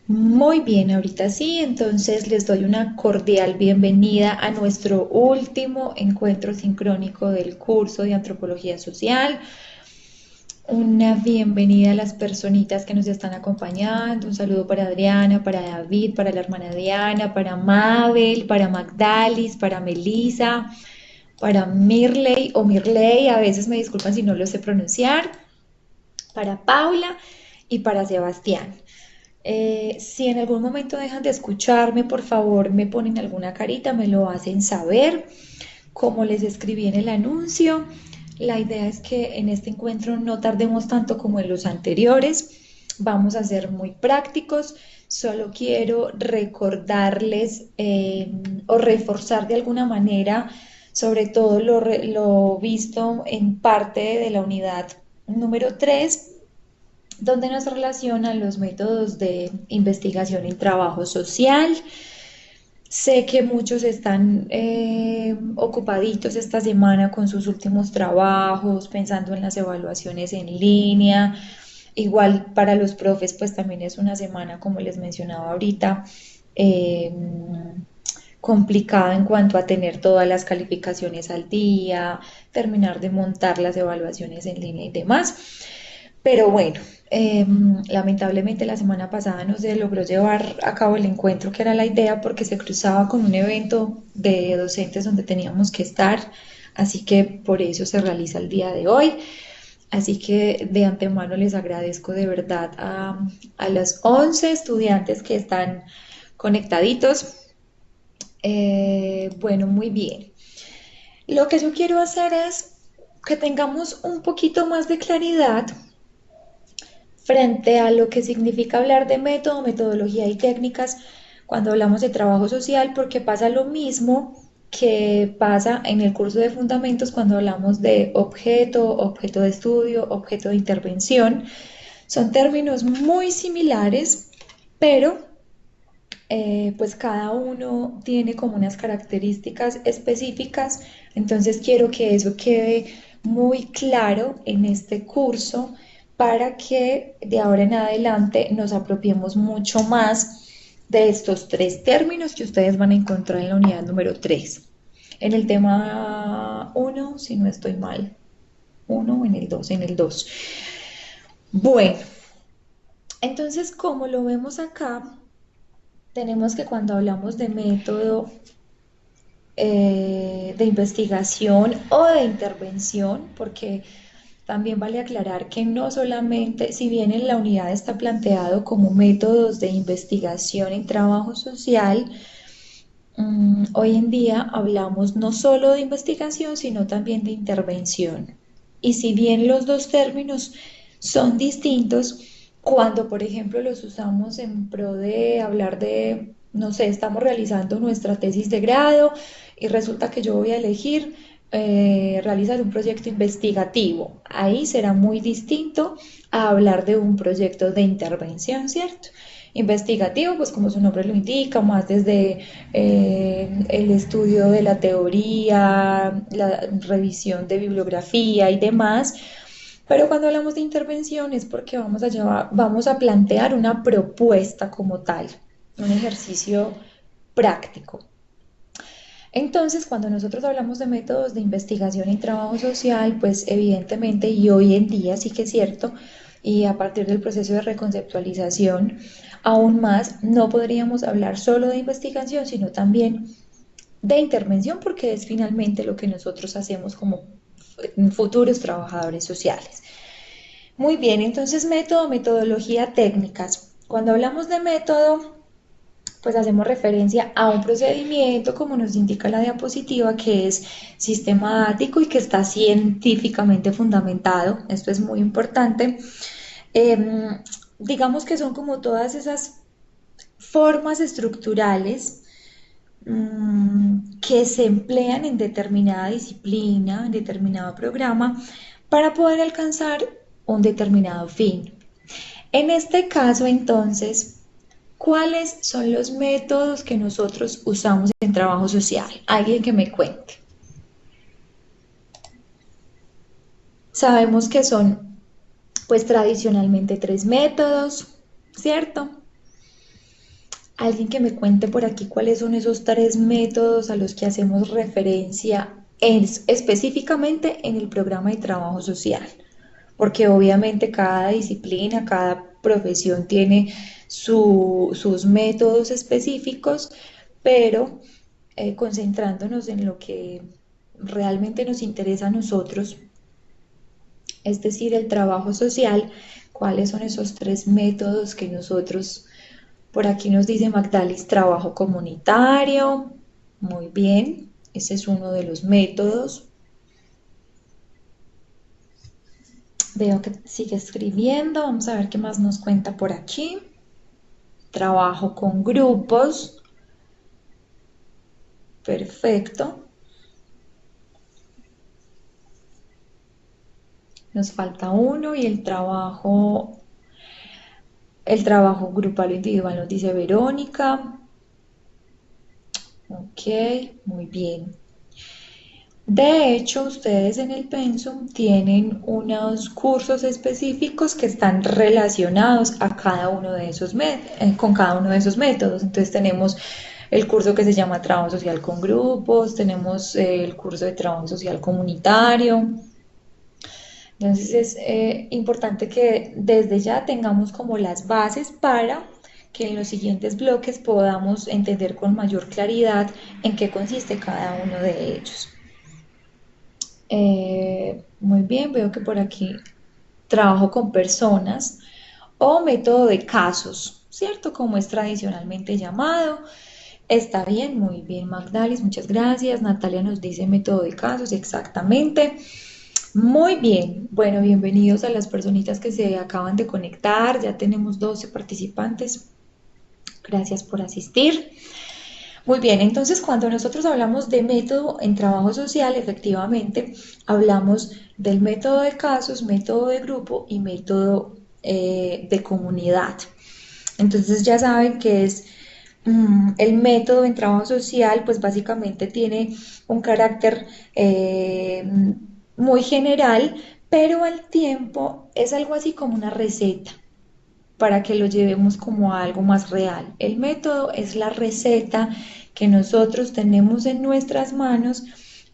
Muy bien, ahorita sí, entonces les doy una cordial bienvenida a nuestro último encuentro sincrónico del curso de Antropología Social. Una bienvenida a las personitas que nos están acompañando. Un saludo para Adriana, para David, para la hermana Diana, para Mabel, para Magdalis, para Melisa, para Mirley o Mirley, a veces me disculpan si no lo sé pronunciar, para Paula y para Sebastián. Si en algún momento dejan de escucharme, por favor me ponen alguna carita, me lo hacen saber. Como les escribí en el anuncio, la idea es que en este encuentro no tardemos tanto como en los anteriores. Vamos a ser muy prácticos. Solo quiero recordarles o reforzar de alguna manera, sobre todo lo visto en parte de la unidad número 3, donde nos relacionan los métodos de investigación y trabajo social. Sé que muchos están ocupaditos esta semana con sus últimos trabajos, pensando en las evaluaciones en línea. Igual para los profes, pues también es una semana, como les mencionaba ahorita, eh, complicada en cuanto a tener todas las calificaciones al día, terminar de montar las evaluaciones en línea y demás. Pero bueno, lamentablemente la semana pasada no se logró llevar a cabo el encuentro que era la idea porque se cruzaba con un evento de docentes donde teníamos que estar, así que por eso se realiza el día de hoy. Así que de antemano les agradezco de verdad a los 11 estudiantes que están conectaditos. Bueno, muy bien. Lo que yo quiero hacer es que tengamos un poquito más de claridad frente a lo que significa hablar de método, metodología y técnicas cuando hablamos de trabajo social, porque pasa lo mismo que pasa en el curso de fundamentos cuando hablamos de objeto, objeto de estudio, objeto de intervención. Son términos muy similares, pero pues cada uno tiene como unas características específicas, entonces quiero que eso quede muy claro en este curso para que de ahora en adelante nos apropiemos mucho más de estos tres términos que ustedes van a encontrar en la unidad número 3. En el tema uno, si no estoy mal, uno o en el 2, en el 2. Bueno, entonces como lo vemos acá, tenemos que cuando hablamos de método de investigación o de intervención, porque también vale aclarar que no solamente, si bien en la unidad está planteado como métodos de investigación y trabajo social, hoy en día hablamos no solo de investigación, sino también de intervención. Y si bien los dos términos son distintos, cuando por ejemplo los usamos en pro de hablar de, no sé, estamos realizando nuestra tesis de grado y resulta que yo voy a elegir realizar un proyecto investigativo, ahí será muy distinto a hablar de un proyecto de intervención, ¿cierto? Investigativo, pues como su nombre lo indica, más desde el estudio de la teoría, la revisión de bibliografía y demás. Pero cuando hablamos de intervención es porque vamos a plantear una propuesta como tal, un ejercicio práctico. Entonces, cuando nosotros hablamos de métodos de investigación y trabajo social, pues evidentemente, y hoy en día sí que es cierto, y a partir del proceso de reconceptualización, aún más, no podríamos hablar solo de investigación, sino también de intervención, porque es finalmente lo que nosotros hacemos como futuros trabajadores sociales. Muy bien, entonces método, metodología, técnicas. Cuando hablamos de método, pues hacemos referencia a un procedimiento, como nos indica la diapositiva, que es sistemático y que está científicamente fundamentado. Esto es muy importante. Eh, digamos que son como todas esas formas estructurales que se emplean en determinada disciplina, en determinado programa, para poder alcanzar un determinado fin. En este caso, entonces, ¿cuáles son los métodos que nosotros usamos en trabajo social? Alguien que me cuente. Sabemos que son, pues, tradicionalmente tres métodos, ¿cierto? Alguien que me cuente por aquí cuáles son esos tres métodos a los que hacemos referencia específicamente en el programa de trabajo social, porque obviamente cada disciplina, cada profesión tiene sus métodos específicos, pero concentrándonos en lo que realmente nos interesa a nosotros, es decir, el trabajo social, cuáles son esos tres métodos que nosotros, por aquí nos dice Magdalis, trabajo comunitario, muy bien, ese es uno de los métodos. Veo que sigue escribiendo, vamos a ver qué más nos cuenta por aquí. Trabajo con grupos, perfecto. Nos falta uno y el trabajo grupal o individual nos dice Verónica. Ok, muy bien. De hecho, ustedes en el Pensum tienen unos cursos específicos que están relacionados a cada uno de esos con cada uno de esos métodos. Entonces tenemos el curso que se llama Trabajo Social con Grupos, tenemos el curso de Trabajo Social Comunitario. Entonces es importante que desde ya tengamos como las bases para que en los siguientes bloques podamos entender con mayor claridad en qué consiste cada uno de ellos. Muy bien, veo que por aquí trabajo con personas o método de casos, ¿cierto? Como es tradicionalmente llamado. Está bien, muy bien, Magdalis, muchas gracias. Natalia nos dice método de casos, exactamente. Muy bien, bueno, bienvenidos a las personitas que se acaban de conectar. Ya tenemos 12 participantes. Gracias por asistir. Muy bien, entonces cuando nosotros hablamos de método en trabajo social, efectivamente hablamos del método de casos, método de grupo y método de comunidad. Entonces ya saben que es el método en trabajo social, pues básicamente tiene un carácter muy general, pero al tiempo es algo así como una receta para que lo llevemos como a algo más real. El método es la receta que nosotros tenemos en nuestras manos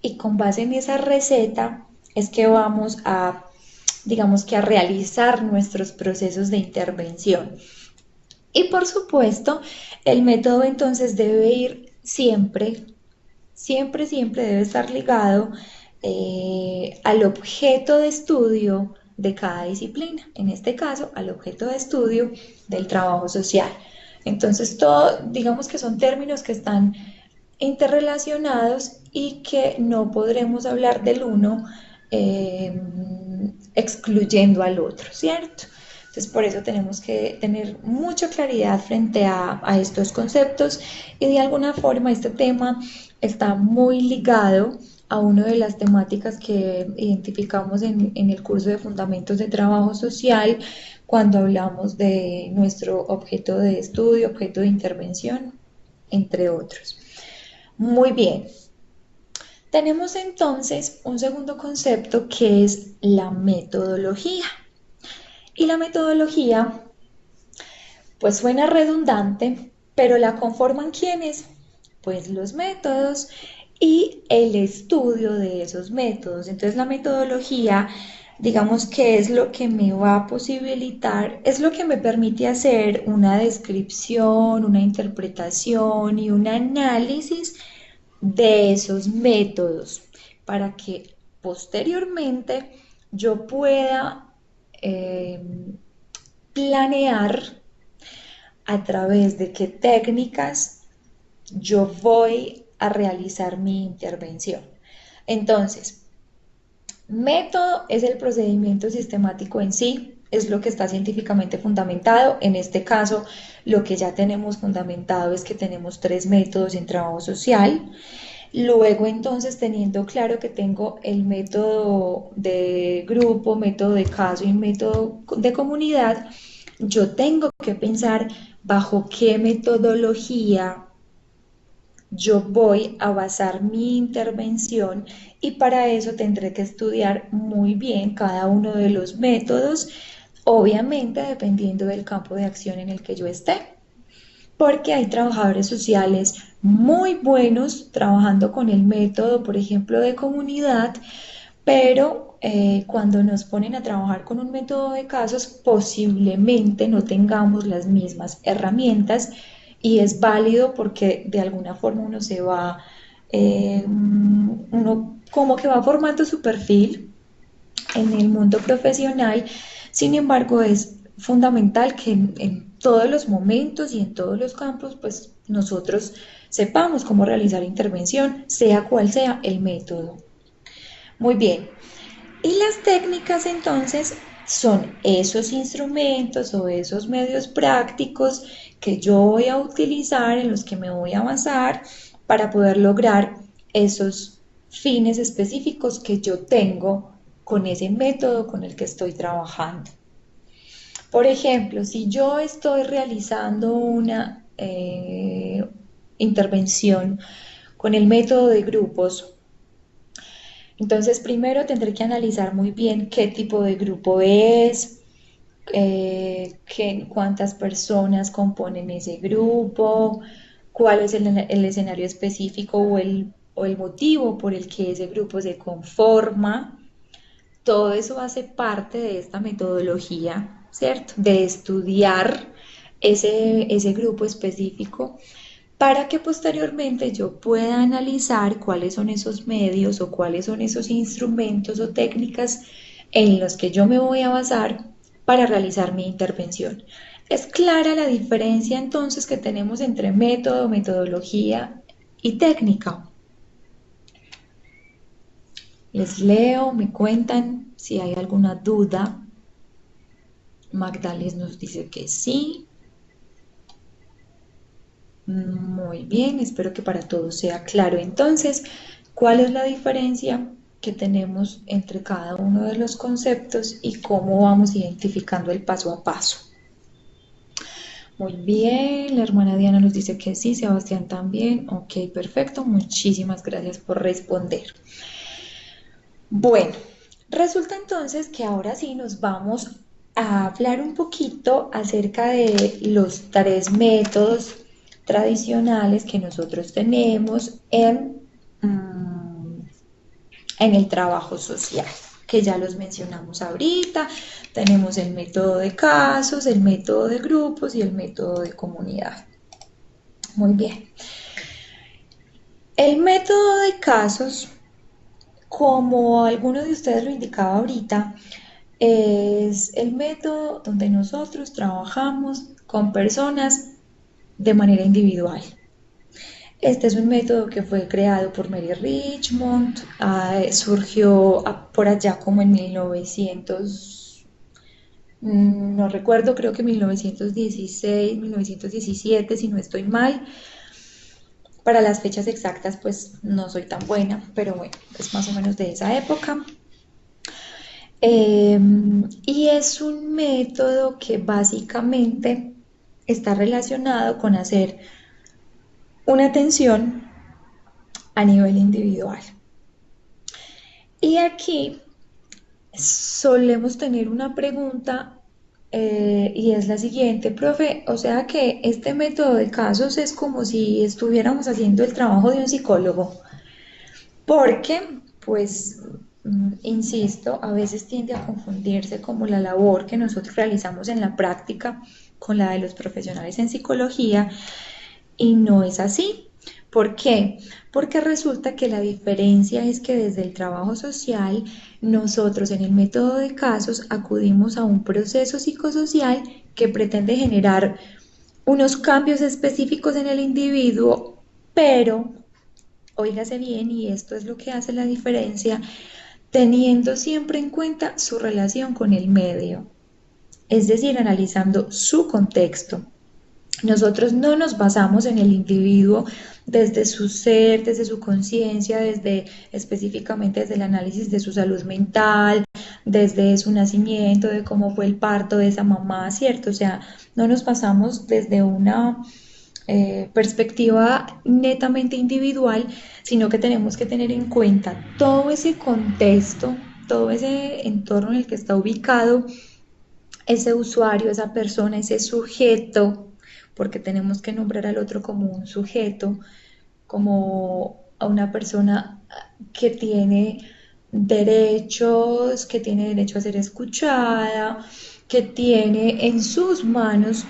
y con base en esa receta es que vamos a, digamos que a realizar nuestros procesos de intervención. Y por supuesto, el método entonces debe ir siempre, siempre, siempre debe estar ligado al objeto de estudio de cada disciplina, en este caso al objeto de estudio del trabajo social. Entonces, todo, digamos que son términos que están interrelacionados y que no podremos hablar del uno eh, excluyendo al otro, ¿cierto? Entonces, por eso tenemos que tener mucha claridad frente a estos conceptos y de alguna forma este tema está muy ligado a una de las temáticas que identificamos en el curso de Fundamentos de Trabajo Social cuando hablamos de nuestro objeto de estudio, objeto de intervención, entre otros. Muy bien. Tenemos entonces un segundo concepto que es la metodología. Y la metodología, pues suena redundante, pero la conforman ¿quiénes? Pues los métodos y el estudio de esos métodos. Entonces la metodología, digamos que es lo que me va a posibilitar, es lo que me permite hacer una descripción, una interpretación y un análisis de esos métodos para que posteriormente yo pueda planear a través de qué técnicas yo voy a realizar mi intervención. Entonces, método es el procedimiento sistemático en sí, es lo que está científicamente fundamentado. En este caso, lo que ya tenemos fundamentado es que tenemos tres métodos en trabajo social. Luego, entonces, teniendo claro que tengo el método de grupo, método de caso y método de comunidad, yo tengo que pensar bajo qué metodología yo voy a basar mi intervención y para eso tendré que estudiar muy bien cada uno de los métodos, obviamente dependiendo del campo de acción en el que yo esté. porque hay trabajadores sociales muy buenos trabajando con el método, por ejemplo, de comunidad, pero cuando nos ponen a trabajar con un método de casos, posiblemente no tengamos las mismas herramientas y es válido porque de alguna forma uno se va, uno como que va formando su perfil en el mundo profesional. Sin embargo, es fundamental que en todos los momentos y en todos los campos, pues nosotros sepamos cómo realizar intervención, sea cual sea el método. Muy bien. Y las técnicas entonces son esos instrumentos o esos medios prácticos que yo voy a utilizar, en los que me voy a basar para poder lograr esos fines específicos que yo tengo con ese método con el que estoy trabajando. Por ejemplo, si yo estoy realizando una intervención con el método de grupos, entonces primero tendré que analizar muy bien qué tipo de grupo es, cuántas personas componen ese grupo, cuál es el escenario específico o el motivo por el que ese grupo se conforma. Todo eso hace parte de esta metodología, ¿cierto? De estudiar ese grupo específico para que posteriormente yo pueda analizar cuáles son esos medios o cuáles son esos instrumentos o técnicas en los que yo me voy a basar para realizar mi intervención. Es clara la diferencia entonces que tenemos entre método, metodología y técnica. Les leo, me cuentan si hay alguna duda. Magdales nos dice que sí. Muy bien, espero que para todos sea claro. Entonces, ¿cuál es la diferencia que tenemos entre cada uno de los conceptos y cómo vamos identificando el paso a paso? Muy bien, la hermana Diana nos dice que sí, Sebastián también. Ok, perfecto, muchísimas gracias por responder. Bueno, resulta entonces que ahora sí nos vamos a hablar un poquito acerca de los tres métodos tradicionales que nosotros tenemos en el trabajo social, que ya los mencionamos ahorita. Tenemos el método de casos, el método de grupos y el método de comunidad. Muy bien. El método de casos, como alguno de ustedes lo indicaba ahorita, es el método donde nosotros trabajamos con personas de manera individual. Este es un método que fue creado por Mary Richmond, surgió por allá como en 1900, no recuerdo, creo que 1916, 1917, si no estoy mal. Para las fechas exactas, pues no soy tan buena, pero bueno, es más o menos de esa época. Y es un método que básicamente está relacionado con hacer una atención a nivel individual. Y aquí solemos tener una pregunta y es la siguiente, profe, o sea que este método de casos es como si estuviéramos haciendo el trabajo de un psicólogo, porque, pues, insisto, a veces tiende a confundirse como la labor que nosotros realizamos en la práctica con la de los profesionales en psicología y no es así. ¿Por qué? Porque resulta que la diferencia es que desde el trabajo social, nosotros en el método de casos acudimos a un proceso psicosocial que pretende generar unos cambios específicos en el individuo, pero, óigase bien, y esto es lo que hace la diferencia, teniendo siempre en cuenta su relación con el medio, es decir, analizando su contexto. Nosotros no nos basamos en el individuo desde su ser, desde su conciencia, desde específicamente desde el análisis de su salud mental, desde su nacimiento, de cómo fue el parto de esa mamá, ¿cierto? O sea, no nos basamos desde una perspectiva netamente individual, sino que tenemos que tener en cuenta todo ese contexto, todo ese entorno en el que está ubicado ese usuario, esa persona, ese sujeto, porque tenemos que nombrar al otro como un sujeto, como a una persona que tiene derechos, que tiene derecho a ser escuchada, que tiene en sus manos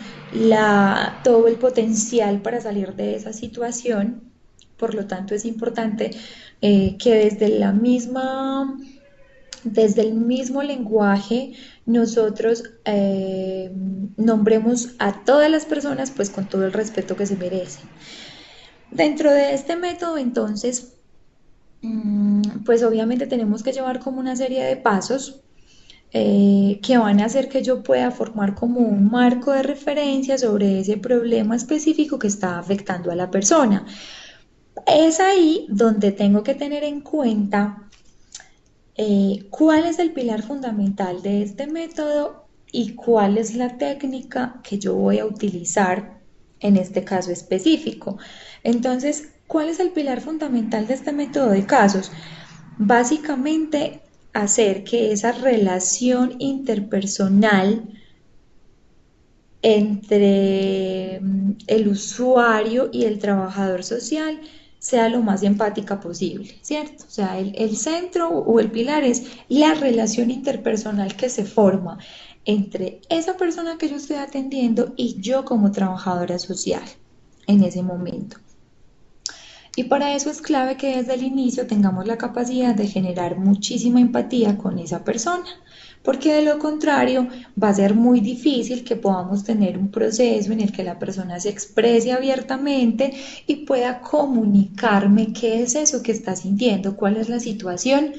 todo el potencial para salir de esa situación. Por lo tanto, es importante que desde el mismo lenguaje nosotros nombremos a todas las personas pues con todo el respeto que se merecen. Dentro de este método, entonces, pues obviamente tenemos que llevar como una serie de pasos que van a hacer que yo pueda formar como un marco de referencia sobre ese problema específico que está afectando a la persona. Es ahí donde tengo que tener en cuenta cuál es el pilar fundamental de este método y cuál es la técnica que yo voy a utilizar en este caso específico. Entonces, ¿cuál es el pilar fundamental de este método de casos? Básicamente, hacer que esa relación interpersonal entre el usuario y el trabajador social sea lo más empática posible, ¿cierto? O sea, el centro o el pilar es la relación interpersonal que se forma entre esa persona que yo estoy atendiendo y yo como trabajadora social en ese momento. Y para eso es clave que desde el inicio tengamos la capacidad de generar muchísima empatía con esa persona, porque de lo contrario va a ser muy difícil que podamos tener un proceso en el que la persona se exprese abiertamente y pueda comunicarme qué es eso que está sintiendo, cuál es la situación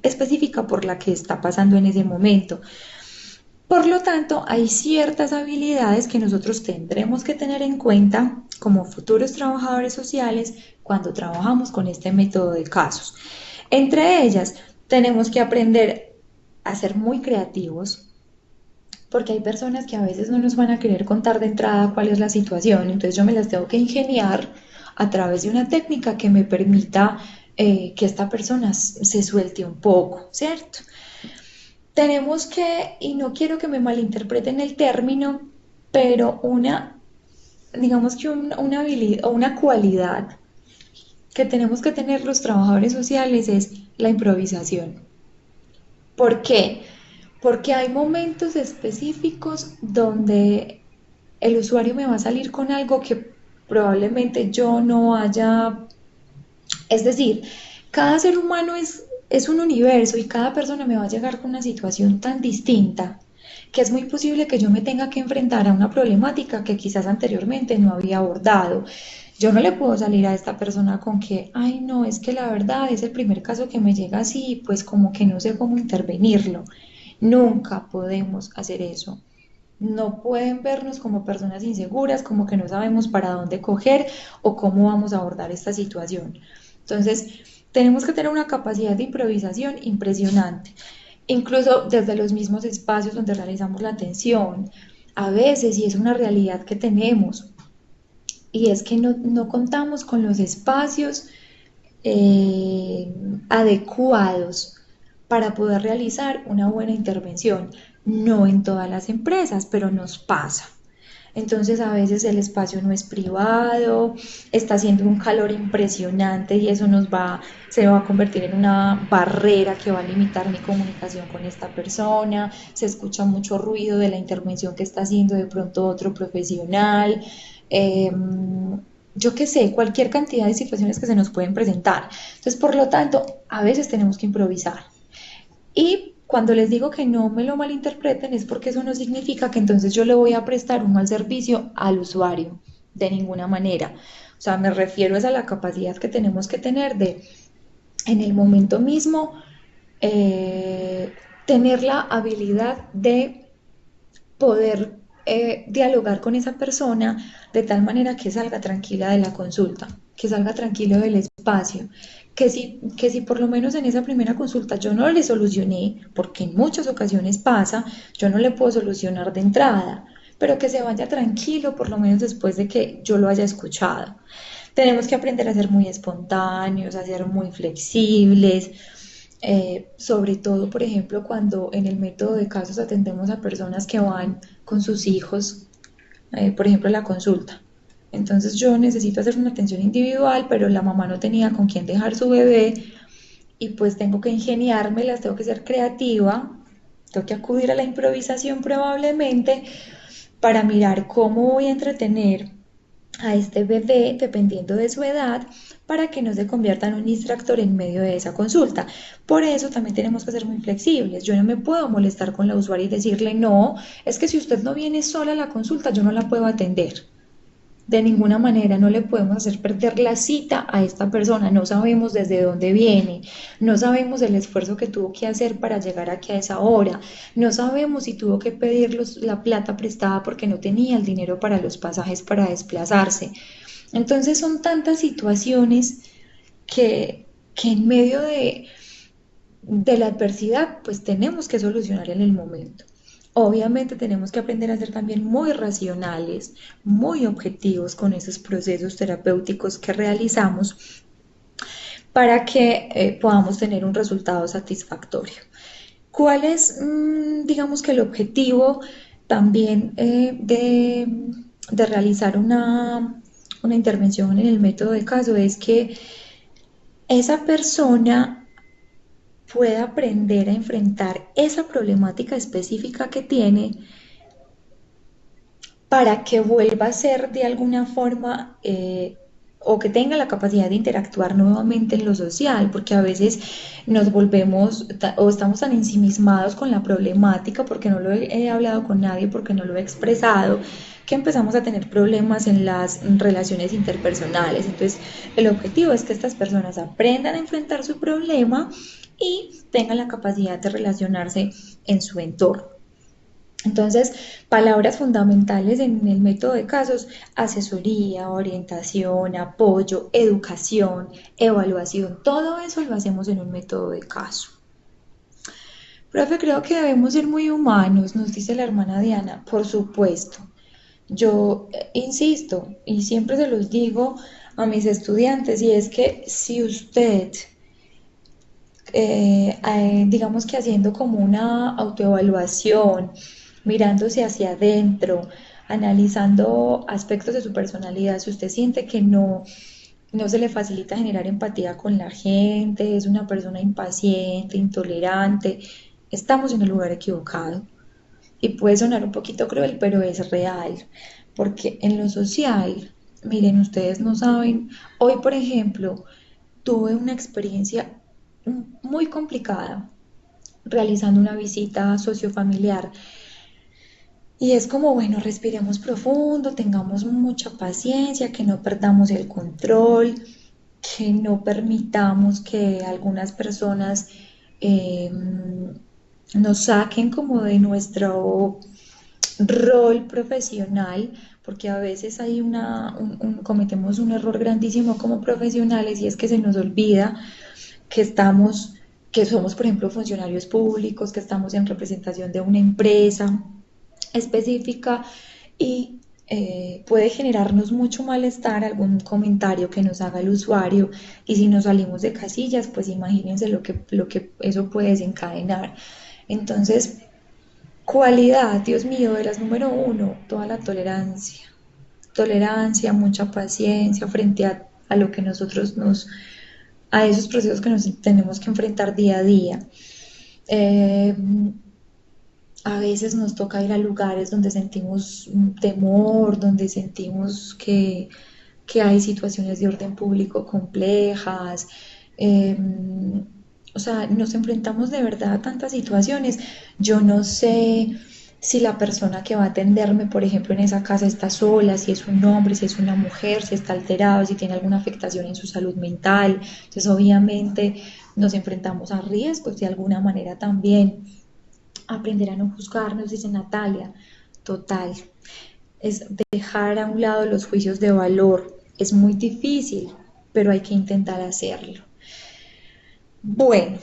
específica por la que está pasando en ese momento. Por lo tanto, hay ciertas habilidades que nosotros tendremos que tener en cuenta como futuros trabajadores sociales cuando trabajamos con este método de casos. Entre ellas, tenemos que aprender a ser muy creativos, porque hay personas que a veces no nos van a querer contar de entrada cuál es la situación, entonces yo me las tengo que ingeniar a través de una técnica que me permita que esta persona se suelte un poco, ¿cierto? Tenemos que, y no quiero que me malinterpreten el término, pero digamos que una habilidad o una cualidad que tenemos que tener los trabajadores sociales es la improvisación. ¿Por qué? Porque hay momentos específicos donde el usuario me va a salir con algo que probablemente yo no haya. Es decir, cada ser humano es un universo y cada persona me va a llegar con una situación tan distinta que es muy posible que yo me tenga que enfrentar a una problemática que quizás anteriormente no había abordado. Yo no le puedo salir a esta persona con que, ay, no, es que la verdad es el primer caso que me llega así, pues como que no sé cómo intervenirlo. Nunca podemos hacer eso. No pueden vernos como personas inseguras, como que no sabemos para dónde coger o cómo vamos a abordar esta situación. Entonces, tenemos que tener una capacidad de improvisación impresionante, incluso desde los mismos espacios donde realizamos la atención. A veces, y es una realidad que tenemos, y es que no contamos con los espacios eh, adecuados para poder realizar una buena intervención. No en todas las empresas, pero nos pasa. Entonces a veces el espacio no es privado, está haciendo un calor impresionante y eso se va a convertir en una barrera que va a limitar mi comunicación con esta persona, se escucha mucho ruido de la intervención que está haciendo de pronto otro profesional, eh, yo qué sé, cualquier cantidad de situaciones que se nos pueden presentar. Entonces, por lo tanto, a veces tenemos que improvisar. Y cuando les digo que no me lo malinterpreten es porque eso no significa que entonces yo le voy a prestar un mal servicio al usuario, de ninguna manera. O sea, me refiero a la capacidad que tenemos que tener de, en el momento mismo, eh, tener la habilidad de poder dialogar con esa persona de tal manera que salga tranquila de la consulta, que salga tranquilo del espacio, que si por lo menos en esa primera consulta yo no le solucioné, porque en muchas ocasiones pasa, yo no le puedo solucionar de entrada, pero que se vaya tranquilo por lo menos después de que yo lo haya escuchado. Tenemos que aprender a ser muy espontáneos, a ser muy flexibles, sobre todo, por ejemplo, cuando en el método de casos atendemos a personas que van con sus hijos por ejemplo, la consulta. Entonces yo necesito hacer una atención individual, pero la mamá no tenía con quién dejar su bebé y pues tengo que ingeniármelas, tengo que ser creativa, tengo que acudir a la improvisación probablemente para mirar cómo voy a entretener a este bebé dependiendo de su edad para que no se convierta en un distractor en medio de esa consulta. Por eso también tenemos que ser muy flexibles. Yo no me puedo molestar con la usuaria y decirle, no, es que si usted no viene sola a la consulta, yo no la puedo atender. De ninguna manera no le podemos hacer perder la cita a esta persona. No sabemos desde dónde viene, no sabemos el esfuerzo que tuvo que hacer para llegar aquí a esa hora, no sabemos si tuvo que pedir la plata prestada porque no tenía el dinero para los pasajes para desplazarse. Entonces son tantas situaciones que en medio de la adversidad pues tenemos que solucionar en el momento. Obviamente tenemos que aprender a ser también muy racionales, muy objetivos con esos procesos terapéuticos que realizamos para que podamos tener un resultado satisfactorio. ¿Cuál es, digamos que el objetivo también de realizar una intervención en el método de caso? Es que esa persona pueda aprender a enfrentar esa problemática específica que tiene para que vuelva a ser de alguna forma o que tenga la capacidad de interactuar nuevamente en lo social, porque a veces nos volvemos o estamos tan ensimismados con la problemática porque no lo he hablado con nadie, porque no lo he expresado, que empezamos a tener problemas en las relaciones interpersonales. Entonces, el objetivo es que estas personas aprendan a enfrentar su problema y tengan la capacidad de relacionarse en su entorno. Entonces, palabras fundamentales en el método de casos: asesoría, orientación, apoyo, educación, evaluación, todo eso lo hacemos en un método de caso. Profe, creo que debemos ser muy humanos, nos dice la hermana Diana. Por supuesto, yo insisto y siempre se los digo a mis estudiantes, y es que si usted digamos que haciendo como una autoevaluación, mirándose hacia adentro, analizando aspectos de su personalidad, si usted siente que no se le facilita generar empatía con la gente, es una persona impaciente, intolerante, estamos en el lugar equivocado. Y puede sonar un poquito cruel, pero es real, porque en lo social, miren, ustedes no saben, hoy por ejemplo, tuve una experiencia muy complicada realizando una visita sociofamiliar. Y es como, bueno, respiremos profundo, tengamos mucha paciencia, que no perdamos el control, que no permitamos que algunas personas eh, nos saquen como de nuestro rol profesional, porque a veces hay cometemos un error grandísimo como profesionales, y es que se nos olvida que estamos, que somos, por ejemplo, funcionarios públicos, que estamos en representación de una empresa específica, y puede generarnos mucho malestar algún comentario que nos haga el usuario, y si nos salimos de casillas, pues imagínense lo que eso puede desencadenar. Entonces, cualidad, Dios mío, de las número uno, toda la tolerancia. Tolerancia, mucha paciencia frente a lo que a esos procesos que nos tenemos que enfrentar día a día. Eh, a veces nos toca ir a lugares donde sentimos temor, donde sentimos que hay situaciones de orden público complejas. eh, o sea, nos enfrentamos de verdad a tantas situaciones. Yo no sé si la persona que va a atenderme, por ejemplo, en esa casa está sola, si es un hombre, si es una mujer, si está alterado, si tiene alguna afectación en su salud mental. Entonces, obviamente, nos enfrentamos a riesgos de alguna manera también. Aprender a no juzgarnos, dice Natalia. Total, es dejar a un lado los juicios de valor. Es muy difícil, pero hay que intentar hacerlo. Bueno,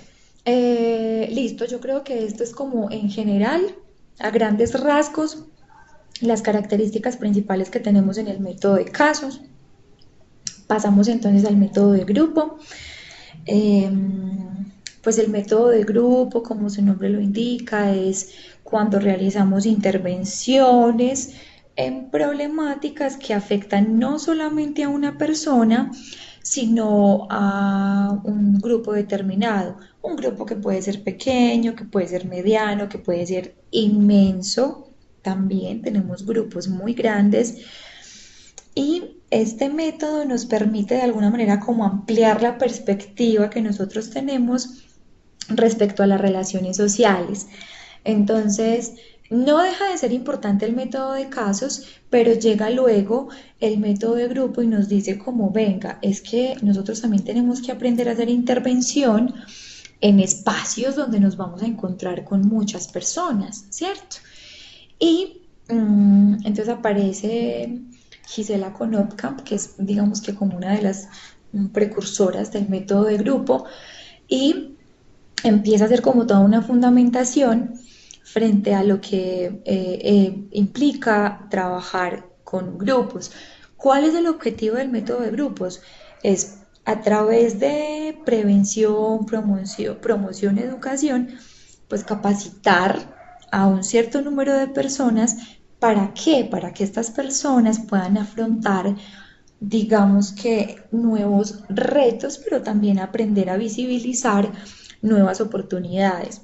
listo, yo creo que esto es como en general, a grandes rasgos, las características principales que tenemos en el método de casos. Pasamos entonces al método de grupo. Eh, pues el método de grupo, como su nombre lo indica, es cuando realizamos intervenciones en problemáticas que afectan no solamente a una persona, sino a un grupo determinado. Un grupo que puede ser pequeño, que puede ser mediano, que puede ser inmenso. También tenemos grupos muy grandes y este método nos permite de alguna manera como ampliar la perspectiva que nosotros tenemos respecto a las relaciones sociales. Entonces, no deja de ser importante el método de casos, pero llega luego el método de grupo y nos dice como, venga, es que nosotros también tenemos que aprender a hacer intervención en espacios donde nos vamos a encontrar con muchas personas, ¿cierto? Y entonces aparece Gisela Konopka, que es digamos que como una de las precursoras del método de grupo, y empieza a hacer como toda una fundamentación frente a lo que implica trabajar con grupos. ¿Cuál es el objetivo del método de grupos? Es a través de prevención, promoción, educación, pues capacitar a un cierto número de personas. ¿Para qué? Para que estas personas puedan afrontar, digamos que, nuevos retos, pero también aprender a visibilizar nuevas oportunidades.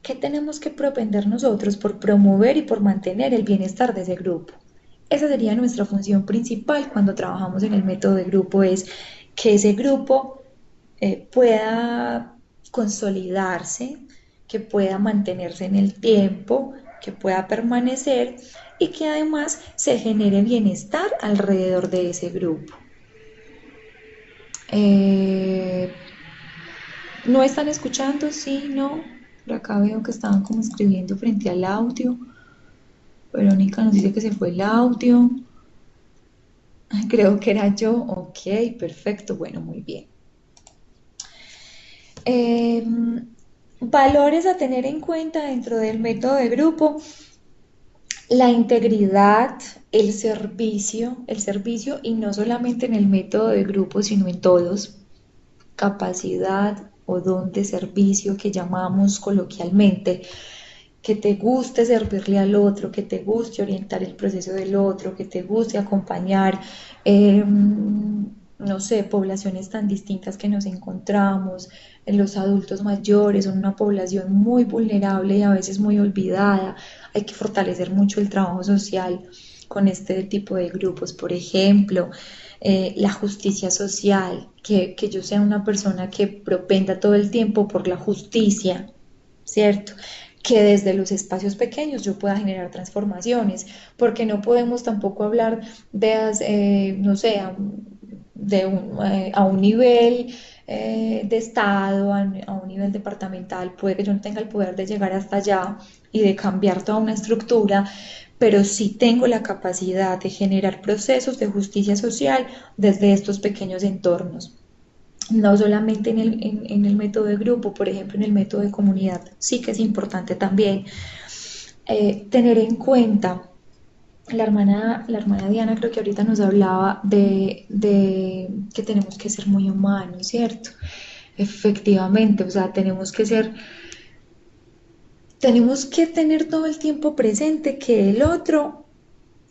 ¿Qué tenemos que propender nosotros por promover y por mantener el bienestar de ese grupo? Esa sería nuestra función principal cuando trabajamos en el método de grupo, es que ese grupo pueda consolidarse, que pueda mantenerse en el tiempo, que pueda permanecer y que además se genere bienestar alrededor de ese grupo. Eh, ¿No están escuchando? Sí, no. Por acá veo que estaban como escribiendo frente al audio. Verónica nos dice que se fue el audio. Creo que era yo. Ok, perfecto. Bueno, muy bien. Eh, Valores a tener en cuenta dentro del método de grupo: la integridad, el servicio y no solamente en el método de grupo, sino en todos. Capacidad o don de servicio que llamamos coloquialmente, que te guste servirle al otro, que te guste orientar el proceso del otro, que te guste acompañar, no sé, poblaciones tan distintas que nos encontramos. Los adultos mayores son una población muy vulnerable y a veces muy olvidada. Hay que fortalecer mucho el trabajo social con este tipo de grupos, por ejemplo. La justicia social, que yo sea una persona que propenda todo el tiempo por la justicia, ¿cierto? Que desde los espacios pequeños yo pueda generar transformaciones, porque no podemos tampoco hablar de, no sé, a un nivel de estado, a un nivel departamental. Puede que yo no tenga el poder de llegar hasta allá y de cambiar toda una estructura, pero sí tengo la capacidad de generar procesos de justicia social desde estos pequeños entornos. No solamente en el método de grupo, por ejemplo, en el método de comunidad, sí que es importante también tener en cuenta. La hermana Diana creo que ahorita nos hablaba de que tenemos que ser muy humanos, ¿cierto? Efectivamente, o sea, tenemos que tener todo el tiempo presente que el otro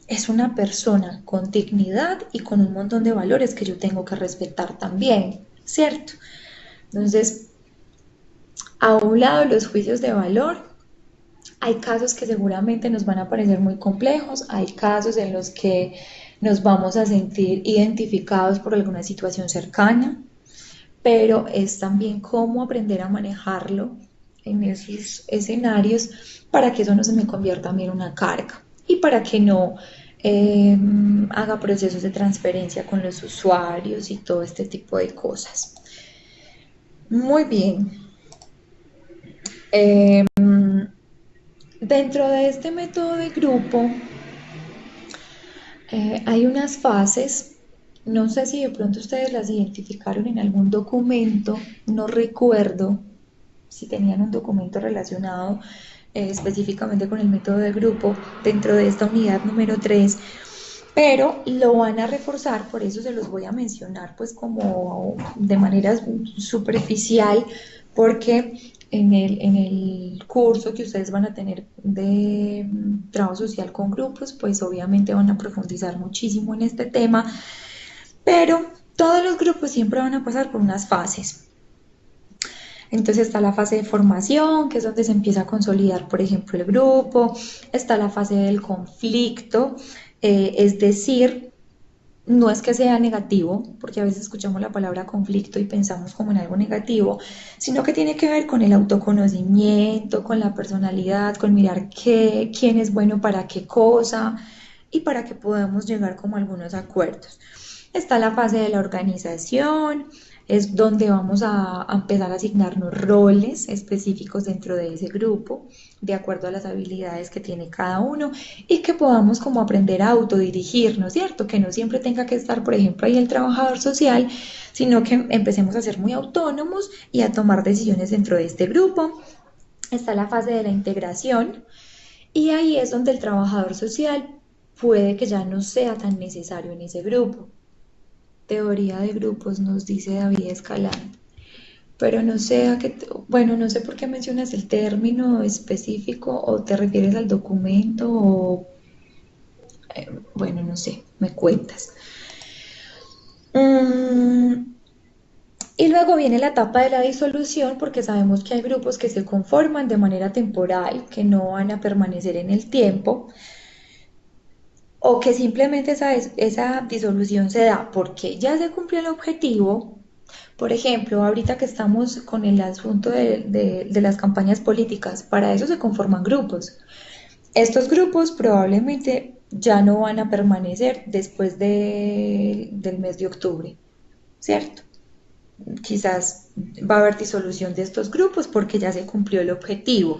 es una persona con dignidad y con un montón de valores que yo tengo que respetar también, ¿cierto? Entonces, a un lado los juicios de valor, hay casos que seguramente nos van a parecer muy complejos, hay casos en los que nos vamos a sentir identificados por alguna situación cercana, pero es también cómo aprender a manejarlo en esos escenarios para que eso no se me convierta también en una carga y para que no haga procesos de transferencia con los usuarios y todo este tipo de cosas. Muy bien. Eh, Dentro de este método de grupo hay unas fases, no sé si de pronto ustedes las identificaron en algún documento, no recuerdo si tenían un documento relacionado específicamente con el método de grupo dentro de esta unidad número 3, pero lo van a reforzar, por eso se los voy a mencionar pues como de manera superficial, porque en el curso que ustedes van a tener de trabajo social con grupos, pues obviamente van a profundizar muchísimo en este tema, pero todos los grupos siempre van a pasar por unas fases. Entonces está la fase de formación, que es donde se empieza a consolidar, por ejemplo, el grupo. Está la fase del conflicto, es decir, no es que sea negativo, porque a veces escuchamos la palabra conflicto y pensamos como en algo negativo, sino que tiene que ver con el autoconocimiento, con la personalidad, con mirar quién es bueno para qué cosa y para que podamos llegar como a algunos acuerdos. Está la fase de la organización, es donde vamos a empezar a asignarnos roles específicos dentro de ese grupo, de acuerdo a las habilidades que tiene cada uno y que podamos como aprender a autodirigirnos, ¿cierto? Que no siempre tenga que estar, por ejemplo, ahí el trabajador social, sino que empecemos a ser muy autónomos y a tomar decisiones dentro de este grupo. Está la fase de la integración y ahí es donde el trabajador social puede que ya no sea tan necesario en ese grupo. Teoría de grupos, nos dice David Escalán. Pero no sé bueno, no sé por qué mencionas el término específico o te refieres al documento o, bueno, no sé, me cuentas. Mm, y luego viene la etapa de la disolución porque sabemos que hay grupos que se conforman de manera temporal, que no van a permanecer en el tiempo o que simplemente esa disolución se da porque ya se cumplió el objetivo. Por ejemplo, ahorita que estamos con el asunto de las campañas políticas, para eso se conforman grupos. Estos grupos probablemente ya no van a permanecer después del mes de octubre, ¿cierto? Quizás va a haber disolución de estos grupos porque ya se cumplió el objetivo.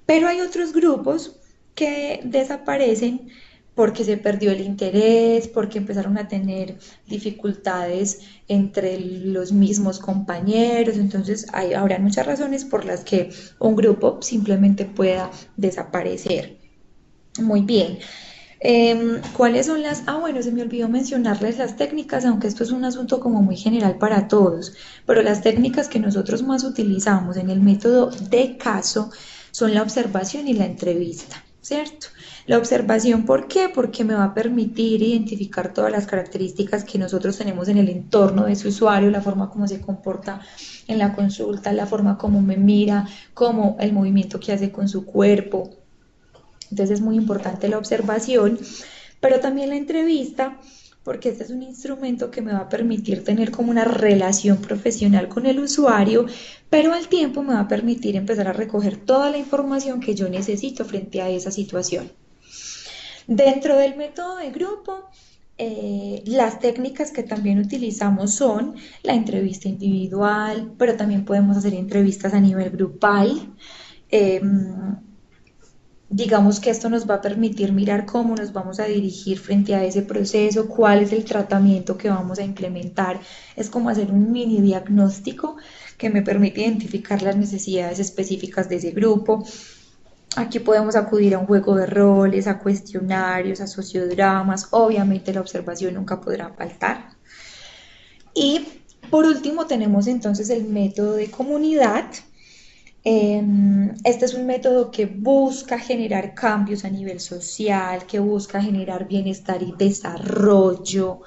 Pero hay otros grupos que desaparecen porque se perdió el interés, porque empezaron a tener dificultades entre los mismos compañeros. Entonces habrá muchas razones por las que un grupo simplemente pueda desaparecer. Muy bien. ¿Cuáles son las? Ah, bueno, se me olvidó mencionarles las técnicas, aunque esto es un asunto como muy general para todos, pero las técnicas que nosotros más utilizamos en el método de caso son la observación y la entrevista, ¿cierto? La observación, ¿por qué? Porque me va a permitir identificar todas las características que nosotros tenemos en el entorno de ese usuario, la forma como se comporta en la consulta, la forma como me mira, como el movimiento que hace con su cuerpo. Entonces es muy importante la observación, pero también la entrevista, porque este es un instrumento que me va a permitir tener como una relación profesional con el usuario, pero al tiempo me va a permitir empezar a recoger toda la información que yo necesito frente a esa situación. Dentro del método de grupo, las técnicas que también utilizamos son la entrevista individual, pero también podemos hacer entrevistas a nivel grupal. Eh, Digamos que esto nos va a permitir mirar cómo nos vamos a dirigir frente a ese proceso, cuál es el tratamiento que vamos a implementar. Es como hacer un mini diagnóstico que me permite identificar las necesidades específicas de ese grupo. Aquí podemos acudir a un juego de roles, a cuestionarios, a sociodramas. Obviamente la observación nunca podrá faltar. Y por último tenemos entonces el método de comunidad. Este es un método que busca generar cambios a nivel social, que busca generar bienestar y desarrollo,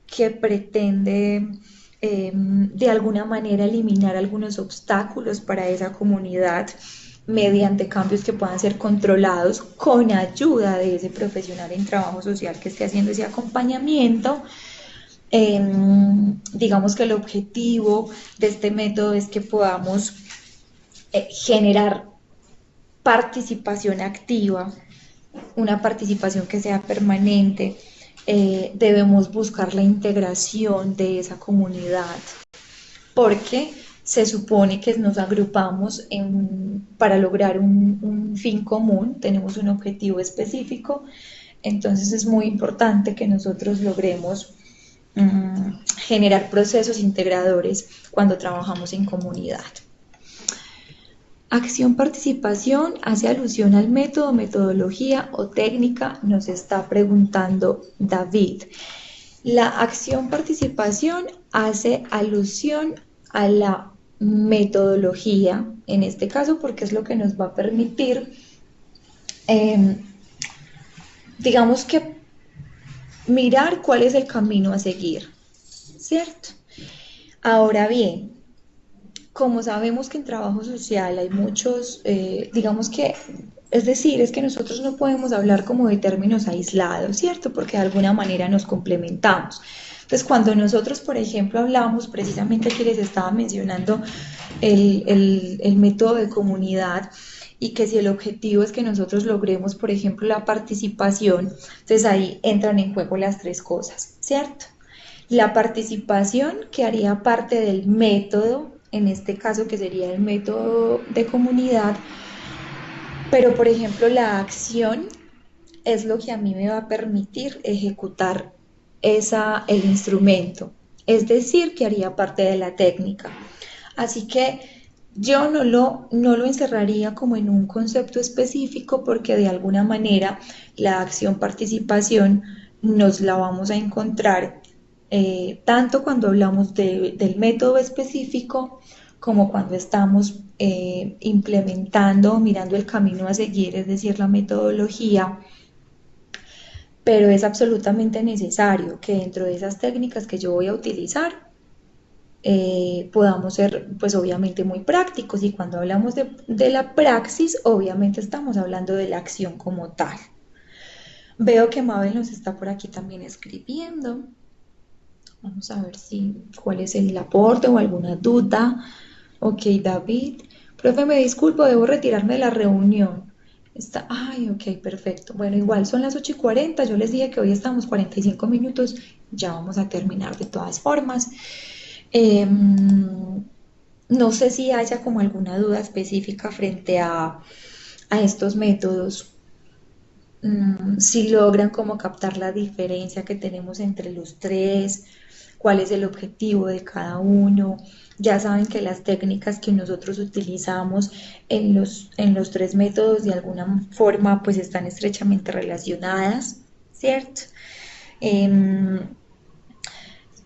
que pretende de alguna manera eliminar algunos obstáculos para esa comunidad mediante cambios que puedan ser controlados con ayuda de ese profesional en trabajo social que esté haciendo ese acompañamiento. Digamos que el objetivo de este método es que podamos generar participación activa, una participación que sea permanente. Debemos buscar la integración de esa comunidad porque se supone que nos agrupamos para lograr un fin común, tenemos un objetivo específico, entonces es muy importante que nosotros logremos generar procesos integradores cuando trabajamos en comunidad. Acción participación hace alusión al método, metodología o técnica, nos está preguntando David. La acción participación hace alusión a la metodología en este caso, porque es lo que nos va a permitir, eh, digamos que, mirar cuál es el camino a seguir, ¿cierto? Ahora bien, como sabemos que en trabajo social hay muchos, digamos que, es decir, es que nosotros no podemos hablar como de términos aislados, ¿cierto? Porque de alguna manera nos complementamos. Entonces, cuando nosotros, por ejemplo, hablamos, precisamente aquí les estaba mencionando el método de comunidad y que si el objetivo es que nosotros logremos, por ejemplo, la participación, entonces ahí entran en juego las tres cosas, ¿cierto? La participación que haría parte del método, en este caso que sería el método de comunidad, pero por ejemplo la acción es lo que a mí me va a permitir ejecutar el instrumento, es decir, que haría parte de la técnica. Así que yo no lo encerraría como en un concepto específico porque de alguna manera la acción participación nos la vamos a encontrar tanto cuando hablamos del método específico como cuando estamos implementando o mirando el camino a seguir, es decir, la metodología, pero es absolutamente necesario que dentro de esas técnicas que yo voy a utilizar podamos ser, pues obviamente, muy prácticos. Y cuando hablamos de la praxis, obviamente estamos hablando de la acción como tal. Veo que Mabel nos está por aquí también escribiendo. Vamos a ver cuál es el aporte o alguna duda. Ok, David. Profe, me disculpo, debo retirarme de la reunión. Ay, ok, perfecto. Bueno, igual son las 8:40. Yo les dije que hoy estamos 45 minutos. Ya vamos a terminar de todas formas. No sé si haya como alguna duda específica frente a estos métodos, si logran como captar la diferencia que tenemos entre los tres, cuál es el objetivo de cada uno. Ya saben que las técnicas que nosotros utilizamos en los tres métodos de alguna forma pues están estrechamente relacionadas, ¿cierto? Em,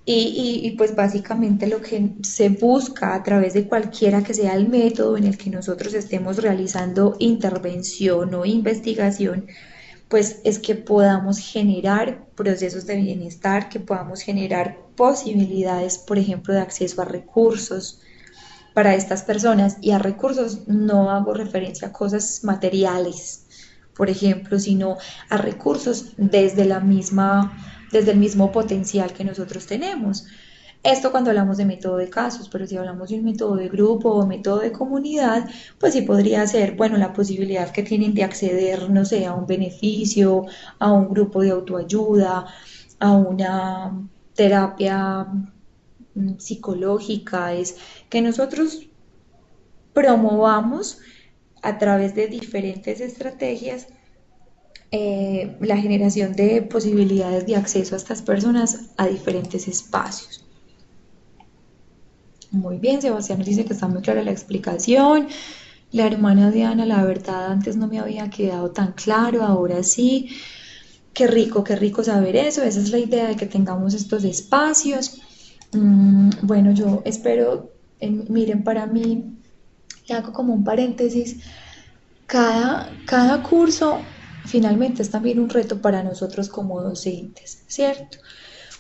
y pues básicamente lo que se busca a través de cualquiera que sea el método en el que nosotros estemos realizando intervención o investigación, pues es que podamos generar procesos de bienestar, que podamos generar posibilidades, por ejemplo, de acceso a recursos para estas personas. Y a recursos no hago referencia a cosas materiales, por ejemplo, sino a recursos desde el mismo potencial que nosotros tenemos. Esto cuando hablamos de método de casos, pero si hablamos de un método de grupo o método de comunidad, pues sí podría ser, bueno, la posibilidad que tienen de acceder, no sé, a un beneficio, a un grupo de autoayuda, a una terapia psicológica, es que nosotros promovamos a través de diferentes estrategias la generación de posibilidades de acceso a estas personas a diferentes espacios. Muy bien, Sebastián nos dice que está muy clara la explicación. La hermana Diana, la verdad, antes no me había quedado tan claro, ahora sí. Qué rico saber eso. Esa es la idea de que tengamos estos espacios. Bueno, yo espero, miren, para mí, le hago como un paréntesis, cada curso finalmente es también un reto para nosotros como docentes, ¿cierto?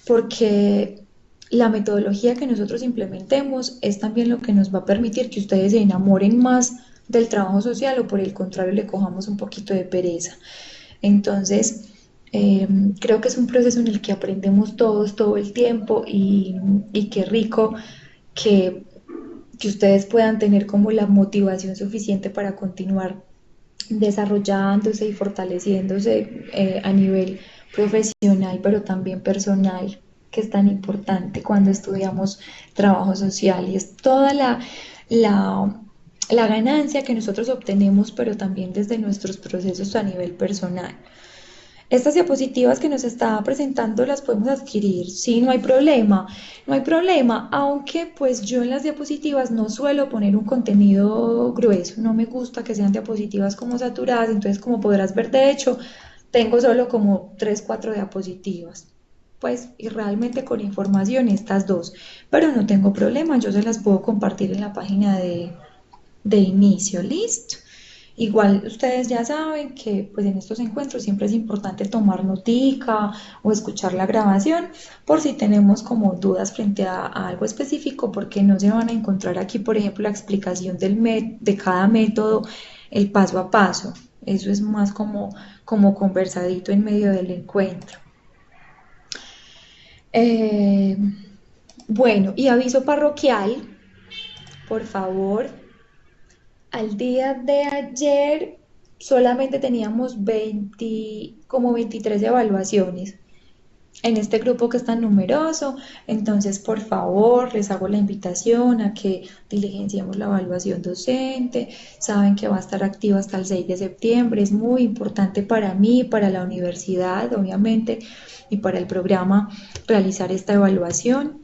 Porque la metodología que nosotros implementemos es también lo que nos va a permitir que ustedes se enamoren más del trabajo social o por el contrario le cojamos un poquito de pereza. Entonces, creo que es un proceso en el que aprendemos todos todo el tiempo y qué rico que, que ustedes puedan tener como la motivación suficiente para continuar desarrollándose y fortaleciéndose a nivel profesional, pero también personal, que es tan importante cuando estudiamos trabajo social y es toda la, la ganancia que nosotros obtenemos, pero también desde nuestros procesos a nivel personal. Estas diapositivas que nos está presentando las podemos adquirir, sí, no hay problema, no hay problema, aunque pues yo en las diapositivas no suelo poner un contenido grueso, no me gusta que sean diapositivas como saturadas, entonces como podrás ver, de hecho, tengo solo como 3 4 diapositivas, pues, y realmente con información estas dos, pero no tengo problema, yo se las puedo compartir en la página de inicio, ¿listo? Igual ustedes ya saben que pues en estos encuentros siempre es importante tomar notica o escuchar la grabación por si tenemos como dudas frente a algo específico, porque no se van a encontrar aquí, por ejemplo, la explicación de cada método, el paso a paso. Eso es más como conversadito en medio del encuentro. Eh, bueno, y aviso parroquial, por favor, al día de ayer solamente teníamos 20, como 23 evaluaciones en este grupo que es tan numeroso. Entonces, por favor, les hago la invitación a que diligenciemos la evaluación docente. Saben que va a estar activa hasta el 6 de septiembre. Es muy importante para mí, para la universidad, obviamente, y para el programa realizar esta evaluación.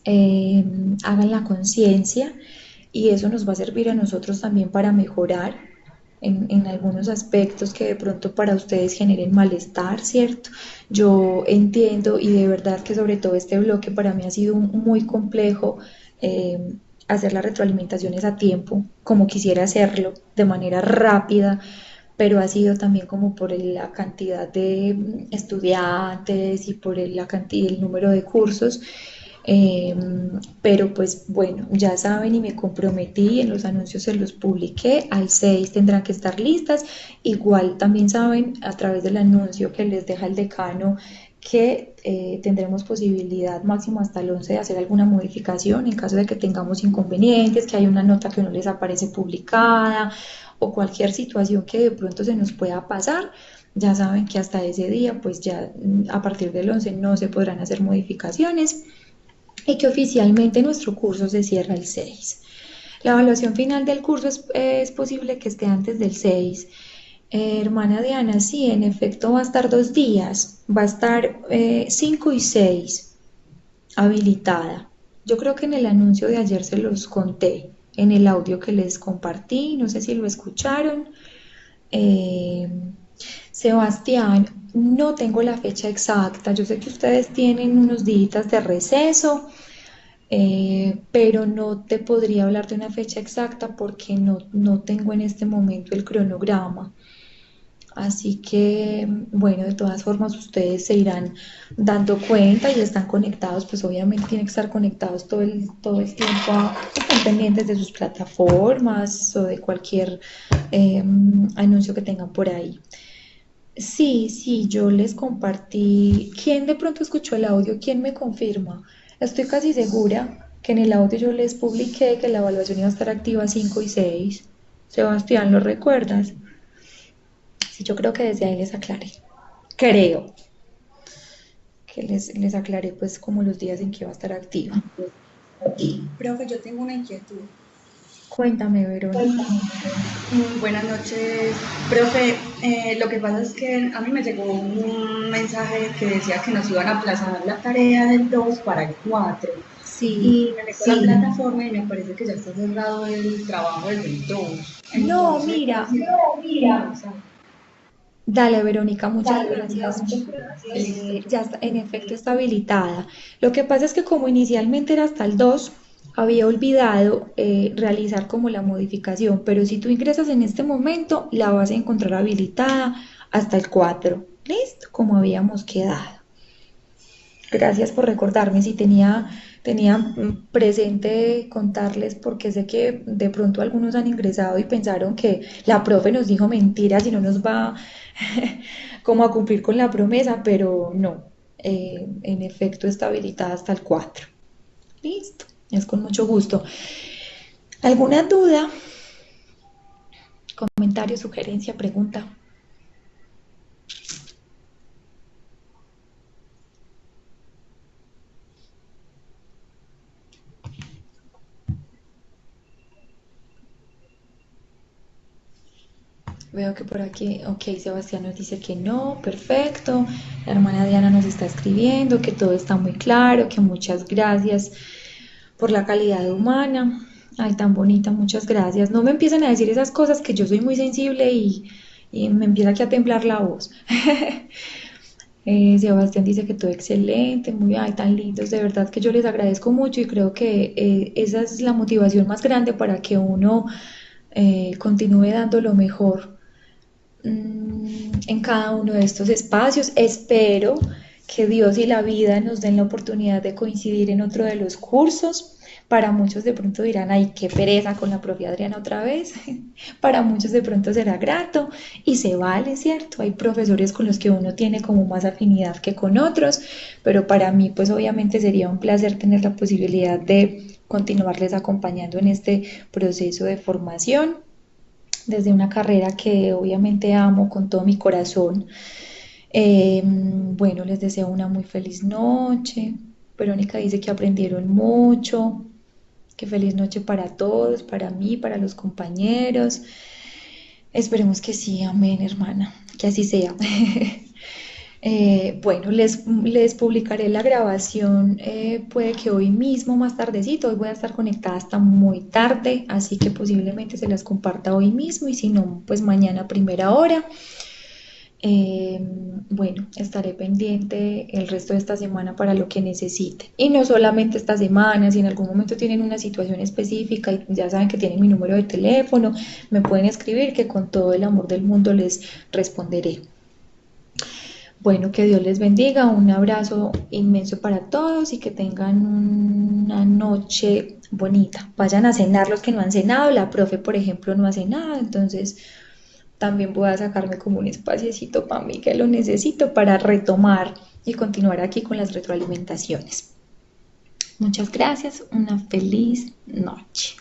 Eh, Hagan la conciencia y eso nos va a servir a nosotros también para mejorar en algunos aspectos que de pronto para ustedes generen malestar, ¿cierto? Yo entiendo y de verdad que sobre todo este bloque para mí ha sido muy complejo hacer las retroalimentaciones a tiempo, como quisiera hacerlo, de manera rápida, pero ha sido también como por la cantidad de estudiantes y por la cantidad, el número de cursos. Eh, pero pues bueno, ya saben y me comprometí, en los anuncios se los publiqué, al 6 tendrán que estar listas. Igual también saben a través del anuncio que les deja el decano que tendremos posibilidad máximo hasta el 11 de hacer alguna modificación en caso de que tengamos inconvenientes, que hay una nota que no les aparece publicada o cualquier situación que de pronto se nos pueda pasar. Ya saben que hasta ese día, pues ya a partir del 11 no se podrán hacer modificaciones y que oficialmente nuestro curso se cierra el 6. La evaluación final del curso es posible que esté antes del 6. Hermana Diana, sí, en efecto va a estar 2 días, va a estar 5 y 6 habilitada. Yo creo que en el anuncio de ayer se los conté, en el audio que les compartí, no sé si lo escucharon. Eh, Sebastián, no tengo la fecha exacta, yo sé que ustedes tienen unos días de receso, pero no te podría hablar de una fecha exacta porque no tengo en este momento el cronograma. Así que, bueno, de todas formas ustedes se irán dando cuenta y están conectados, pues obviamente tienen que estar conectados todo el tiempo, están pendientes de sus plataformas o de cualquier anuncio que tengan por ahí. Sí, sí, yo les compartí. ¿Quién de pronto escuchó el audio? ¿Quién me confirma? Estoy casi segura que en el audio yo les publiqué que la evaluación iba a estar activa 5 y 6. Sebastián, ¿lo recuerdas? Sí, yo creo que desde ahí les aclaré. Creo que les aclaré pues como los días en que iba a estar activa. Profe, yo tengo una inquietud. Cuéntame, Verónica. Buenas noches, profe. Lo que pasa es que a mí me llegó un mensaje que decía que nos iban a aplazar la tarea del 2 para el 4. Sí. Y me meto a la plataforma y me parece que ya está cerrado el trabajo desde el 2. No, Entonces, mira, o sea, dale, Verónica, muchas gracias. listo. Ya está, en efecto está habilitada. Lo que pasa es que como inicialmente era hasta el 2, había olvidado realizar como la modificación, pero si tú ingresas en este momento, la vas a encontrar habilitada hasta el 4. ¿Listo? Como habíamos quedado. Gracias por recordarme si tenía presente contarles porque sé que de pronto algunos han ingresado y pensaron que la profe nos dijo mentiras y no nos va como a cumplir con la promesa, pero no, en efecto está habilitada hasta el 4. Listo, es con mucho gusto. ¿Alguna duda, comentario, sugerencia, pregunta? Veo que por aquí, ok, Sebastián nos dice que no, perfecto. La hermana Diana nos está escribiendo que todo está muy claro, que muchas gracias por la calidad humana. Ay, tan bonita, muchas gracias. No me empiecen a decir esas cosas que yo soy muy sensible y me empieza aquí a temblar la voz. Sebastián dice que todo excelente, muy, ay, tan lindos, de verdad que yo les agradezco mucho y creo que esa es la motivación más grande para que uno continúe dando lo mejor en cada uno de estos espacios. Espero que Dios y la vida nos den la oportunidad de coincidir en otro de los cursos. Para muchos de pronto dirán, ay, qué pereza con la profe Adriana otra vez. Para muchos de pronto será grato y se vale, ¿cierto? Hay profesores con los que uno tiene como más afinidad que con otros, pero para mí pues obviamente sería un placer tener la posibilidad de continuarles acompañando en este proceso de formación desde una carrera que obviamente amo con todo mi corazón. Bueno, les deseo una muy feliz noche. Verónica dice que aprendieron mucho, que feliz noche para todos, para mí, para los compañeros. Esperemos que sí, amén, hermana, que así sea. Bueno, les publicaré la grabación, puede que hoy mismo, más tardecito, hoy voy a estar conectada hasta muy tarde, así que posiblemente se las comparta hoy mismo y si no, pues mañana a primera hora. Eh, bueno, estaré pendiente el resto de esta semana para lo que necesite. Y no solamente esta semana, si en algún momento tienen una situación específica y ya saben que tienen mi número de teléfono, me pueden escribir que con todo el amor del mundo les responderé. Bueno, que Dios les bendiga, un abrazo inmenso para todos y que tengan una noche bonita. Vayan a cenar los que no han cenado, la profe, por ejemplo, no ha cenado, entonces también voy a sacarme como un espaciecito para mí que lo necesito para retomar y continuar aquí con las retroalimentaciones. Muchas gracias, una feliz noche.